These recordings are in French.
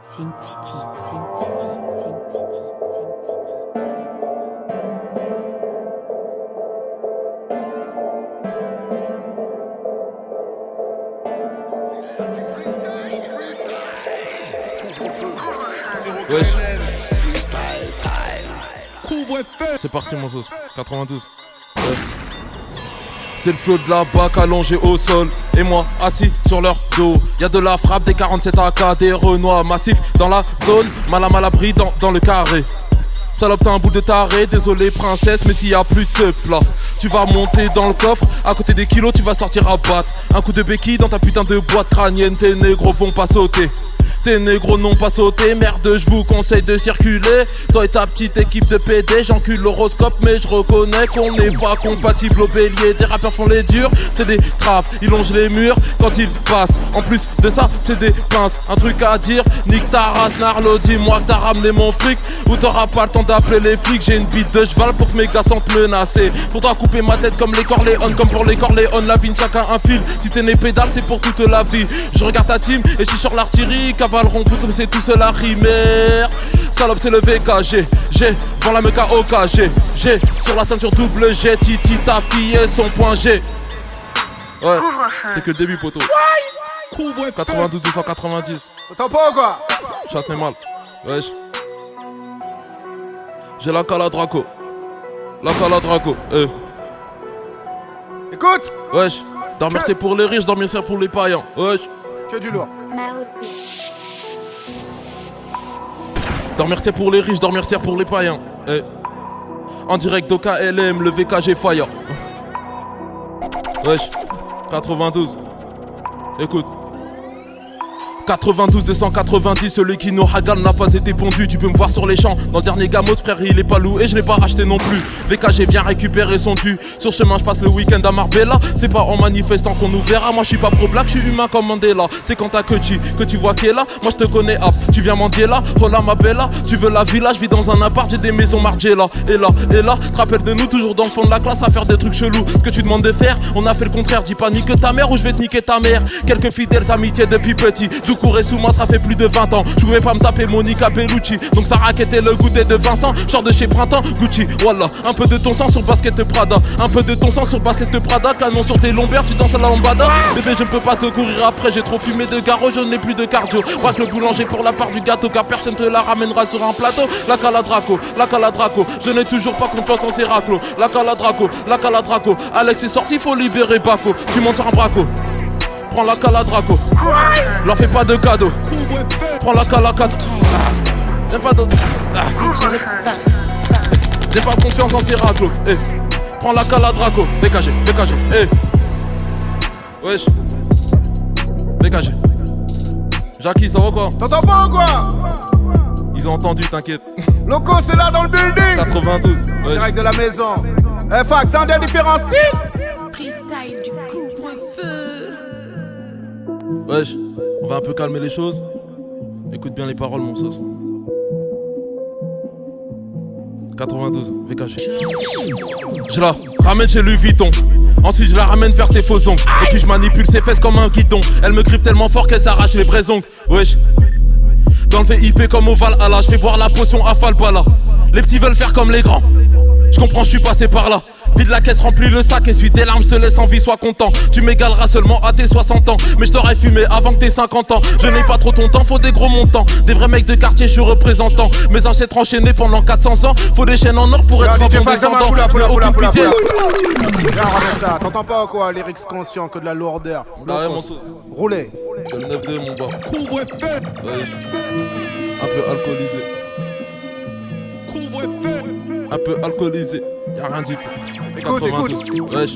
Sim City, Sim City, Sim City, Sim City. Wesh. C'est parti mon sauce, 92. C'est le flot de la BAC allongé au sol. Et moi assis sur leur dos. Y'a de la frappe, des 47 AK, des Renois massifs dans la zone. Mal à abri dans le carré. Salope t'as un bout de taré, désolé princesse, mais s'il y a plus de ce plat, tu vas monter dans le coffre, à côté des kilos tu vas sortir à battre. Un coup de béquille dans ta putain de boîte crânienne, tes négros vont pas sauter. Tes négros n'ont pas sauté, merde je vous conseille de circuler. Toi et ta petite équipe de PD, j'encule l'horoscope mais je reconnais qu'on n'est pas compatible au bélier. Des rappeurs font les durs, c'est des traves, ils longent les murs quand ils passent. En plus de ça, c'est des pinces, un truc à dire, nique ta race Narlo, dis-moi que t'as ramené mon fric ou t'auras pas le temps d'appeler les flics. J'ai une bite de cheval pour que mes gars sentent menacés. Faudra couper ma tête comme les Corléones, comme pour les Corléones, la vie de chacun un fil. Si t'es né pédale, c'est pour toute la vie. Je regarde ta team et je suis sur l'artillerie. Cavaleront poutre, c'est tout seul à rimer. Salope, c'est le VKG. J'ai dans la meca au KG. J'ai sur la ceinture double G. Titi, ta fille et son point G. Ouais, c'est que le début, poteau. 92 290. T'entends pas ou quoi? Châtenay mal. Wesh. J'ai la cala Draco. La cala Draco. Écoute. Wesh. Dormir c'est pour les riches, dormir c'est pour les païens. Wesh. Que du lourd. Dormir c'est pour les riches, dormir c'est pour les païens. En direct d'OKLM, le VKG Fire. Wesh. 92. Écoute. 92 290, celui qui nous hagale n'a pas été pondu. Tu peux me voir sur les champs, dans le dernier Gamos, frère il est pas loué, je l'ai pas acheté non plus. VKG vient récupérer son dû. Sur chemin je passe le week-end à Marbella. C'est pas en manifestant qu'on nous verra. Moi je suis pas pro-black, je suis humain comme Mandela. C'est quand t'as que tu vois qui est là. Moi je te connais hop, tu viens mendier là. Hola ma bella, tu veux la villa, je vis dans un appart, j'ai des maisons Margiela. Et là, te rappelles de nous, toujours dans le fond de la classe à faire des trucs chelous. Ce que tu demandes de faire, on a fait le contraire. Dis pas nique ta mère ou je vais te niquer ta mère. Quelques fidèles amitiés depuis petit. Courais sous moi, ça fait plus de 20 ans. Je pouvais pas me taper Monica Bellucci. Donc ça raquettait le goûter de Vincent. Genre de chez Printemps, Gucci, voilà. Un peu de ton sang sur basket Prada. Un peu de ton sang sur basket Prada. Canon sur tes lombaires, tu danses à la lambada. Bébé, je ne peux pas te courir après. J'ai trop fumé de garrot, je n'ai plus de cardio. Braque le boulanger pour la part du gâteau, car personne te la ramènera sur un plateau. La cala Draco, la cala Draco. Je n'ai toujours pas confiance en ces raclos. La cala Draco, la cala Draco. Alex est sorti, faut libérer Baco. Tu montes sur un braco. Prends la cala Draco. Leur fais pas de cadeau. Prends la cala 4. Y'a pas d'autre. J'ai pas confiance en ces raclos. Prends la cala Draco. Dégagez. Wesh. Dégagez. Jackie, ça va quoi? T'entends pas ou quoi? Ils ont entendu, t'inquiète. Loco, c'est là dans le building. 92. En direct de la maison. Fac, t'as des différents styles? Freestyle du couvre-feu. Wesh, on va un peu calmer les choses. Écoute bien les paroles, mon sauce. 92, VKG. Je la ramène chez Louis Vuitton. Ensuite je la ramène faire ses faux ongles. Et puis je manipule ses fesses comme un guidon. Elle me griffe tellement fort qu'elle s'arrache les vrais ongles. Wesh. Dans le VIP comme au Valhalla, je fais boire la potion à Falbala. Les petits veulent faire comme les grands. Je comprends, je suis passé par là. Vide la caisse, remplis le sac, essuie tes larmes, je te laisse en vie, sois content. Tu m'égaleras seulement à tes 60 ans. Mais je t'aurais fumé avant que t'aies 50 ans. Je n'ai pas trop ton temps, faut des gros montants. Des vrais mecs de quartier, je suis représentant. Mes ancêtres enchaînés pendant 400 ans. Faut des chaînes en or pour être un bon descendant. Aucune pitié. Ça, t'entends pas ou quoi? Lyrics conscient, que de la lourdeur. Bah ouais, mon sauce. Roulez. J'ai le 9-2, mon gars. Couvre-feu. Un peu alcoolisé. Couvre-feu. Un peu alcoolisé. Y'a rien du tout. Écoute. Wesh.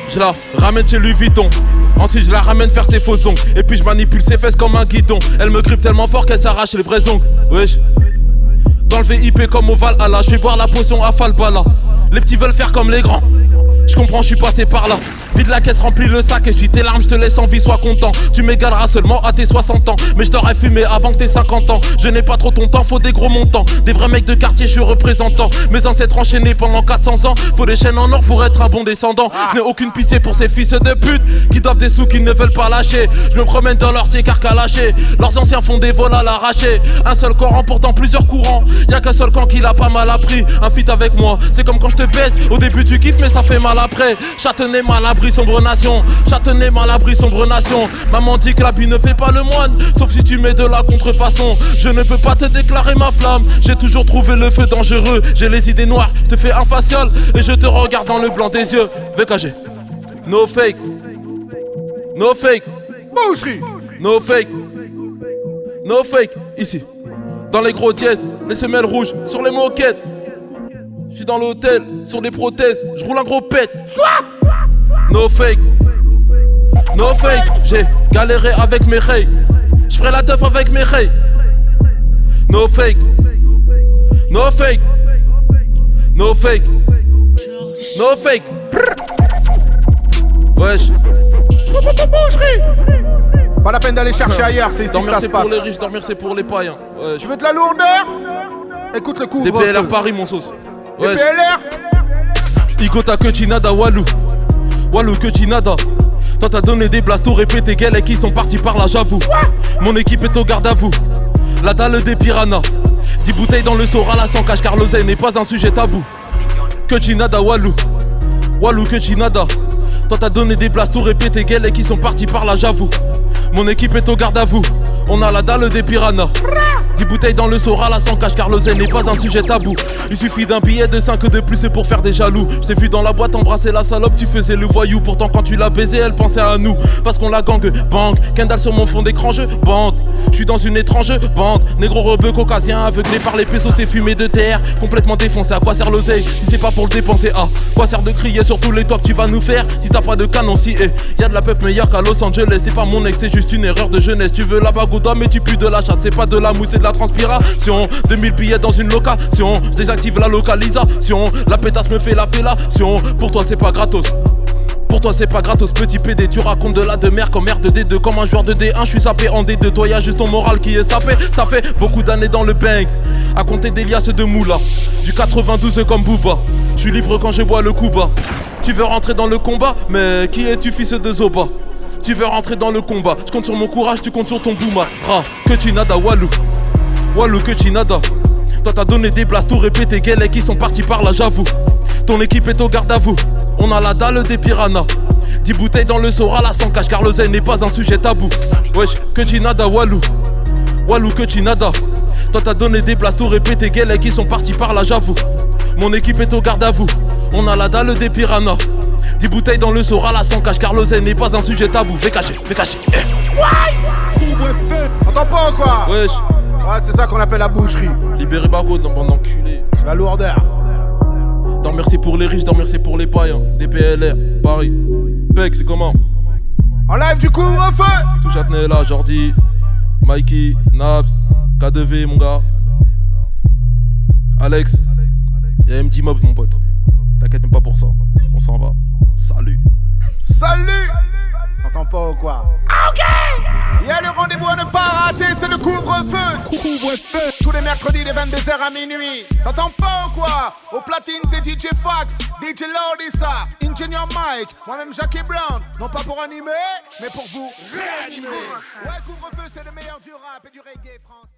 Je la ramène chez Louis Vuitton. Ensuite je la ramène faire ses faux ongles. Et puis je manipule ses fesses comme un guidon. Elle me griffe tellement fort qu'elle s'arrache les vrais ongles. Wesh. Dans le VIP comme au Valhalla, je fais boire la potion à Falbala. Les petits veulent faire comme les grands. Je comprends, je suis passé par là. Vide la caisse, remplis le sac, essuie tes larmes, je te laisse en vie, sois content. Tu m'égaleras seulement à tes 60 ans, mais je t'aurais fumé avant que t'aies 50 ans. Je n'ai pas trop ton temps, faut des gros montants. Des vrais mecs de quartier, je suis représentant. Mes ancêtres enchaînés pendant 400 ans. Faut des chaînes en or pour être un bon descendant. N'ai aucune pitié pour ces fils de pute qui doivent des sous qu'ils ne veulent pas lâcher. Je me promène dans leur car lâché. Leurs anciens font des vols à l'arraché. Un seul corps emportant plusieurs courants. Y'a qu'un seul camp qui l'a pas mal appris. Un feat avec moi, c'est comme quand je te baise. Au début tu kiffes mais ça fait mal après. Châtenay, Malabry, sombre nation. Châtenay, Malabry, sombre nation. Maman dit que l'habit ne fait pas le moine, sauf si tu mets de la contrefaçon. Je ne peux pas te déclarer ma flamme. J'ai toujours trouvé le feu dangereux. J'ai les idées noires, je te fais un facial et je te regarde dans le blanc des yeux. VKG. No fake. No fake. Boucherie. No fake. No fake. Ici. Dans les gros dièses, les semelles rouges sur les moquettes. Je suis dans l'hôtel, sur des prothèses, je roule un gros pet. No fake. No fake. J'ai galéré avec mes rays. Je ferai la teuf avec mes rays. No fake. No fake. No fake. No fake. Wesh. Pas la peine d'aller chercher ailleurs, c'est ici que ça se passe. Dormir c'est pour les riches, dormir c'est pour les païens. Wesh. Tu veux de la lourdeur? Écoute le couvre-feu. DPLR Paris mon sauce. Wesh. DPLR. Ikota que Chinada Walou. Walou que Chinada. Toi t'as donné des blastos répétés gels et qui sont partis par là j'avoue. Mon équipe est au garde à vous. La dalle des piranhas. 10 bouteilles dans le Soral à 100 cash car l'oseille n'est pas un sujet tabou. Que Chinada Walou. Walou que Chinada. Toi t'as donné des blastos répétés gels et qui sont partis par là j'avoue. Mon équipe est au garde à vous. On a la dalle des piranhas. 10 bouteilles dans le Soral à 100 cash car l'oseille n'est pas un sujet tabou. Il suffit d'un billet de 5 de plus pour faire des jaloux. Je t'ai vu dans la boîte embrasser la salope, tu faisais le voyou. Pourtant quand tu l'as baisé elle pensait à nous. Parce qu'on la gang bang. Kendall sur mon fond d'écran je bande. Je suis dans une étrange bande. Négro rebeu caucasien aveuglé par les pesos. C'est fumé de terre, complètement défoncé. À quoi sert l'oseille si c'est pas pour le dépenser? À quoi sert de crier sur tous les toits que tu vas nous faire si t'as pas de canon? Si y'a de la peuple meilleure qu'à Los Angeles. T'es pas mon ex, t'es juste une erreur de jeunesse. Tu veux la bagouda mais tu pues de la chatte. C'est pas de la mousse, c'est de la transpiration. 2000 billets dans une location. Je désactive la localisation. La pétasse me fait la fellation. Pour toi c'est pas gratos. Pour toi c'est pas gratos, petit PD. Tu racontes de la de mer comme R2D2. Comme un joueur de D1, je suis sapé en D2. Toi y'a juste ton moral qui est sapé. Ça fait beaucoup d'années dans le Banks à compter des liasses de moula. Du 92 comme Booba. Je suis libre quand je bois le Kuba. Tu veux rentrer dans le combat, mais qui es-tu fils de Zoba? Tu veux rentrer dans le combat, je compte sur mon courage, tu comptes sur ton bouma. Que Chinada Walou. Walou que Chinada. Toi t'as donné des blastos répétés gels qui sont partis par là j'avoue. Ton équipe est au garde à vous. On a la dalle des piranhas. 10 bouteilles dans le Soral à 100 cash car l'oseille n'est pas un sujet tabou. Wesh, que Chinada Walou. Walou que Chinada. Toi t'as donné des blastos répétés gels qui sont partis par là j'avoue. Mon équipe est au garde à vous. On a la dalle des piranhas. 10 bouteilles dans le Soral à 100 cash car l'oseille n'est pas un sujet tabou. VKG. T'entends pas ou quoi? Wesh. Ouais, c'est ça qu'on appelle la boucherie. Libérez Bargo dans bande d'enculés. La lourdeur. Dormir c'est pour les riches, dormir c'est pour les païens. DPLR, Paris. Peg, c'est comment? En live du couvre-feu. Tout Châtenay là, Jordi, Mikey, Nabs, K2V mon gars. Alex, y'a MD Mob mon pote. T'inquiète même pas pour ça, on s'en va. Salut. Salut. T'entends pas ou quoi? Ok. Il y a le rendez-vous à ne pas rater, c'est le couvre-feu. Couvre-feu. Tous les mercredis de 22h à minuit. T'entends pas ou quoi? Au platine c'est DJ Fax, DJ Lordissa, Ingenieur Mike, moi-même Jackie Brown. Non pas pour animer, mais pour vous réanimer. Ouais, couvre-feu c'est le meilleur du rap et du reggae français.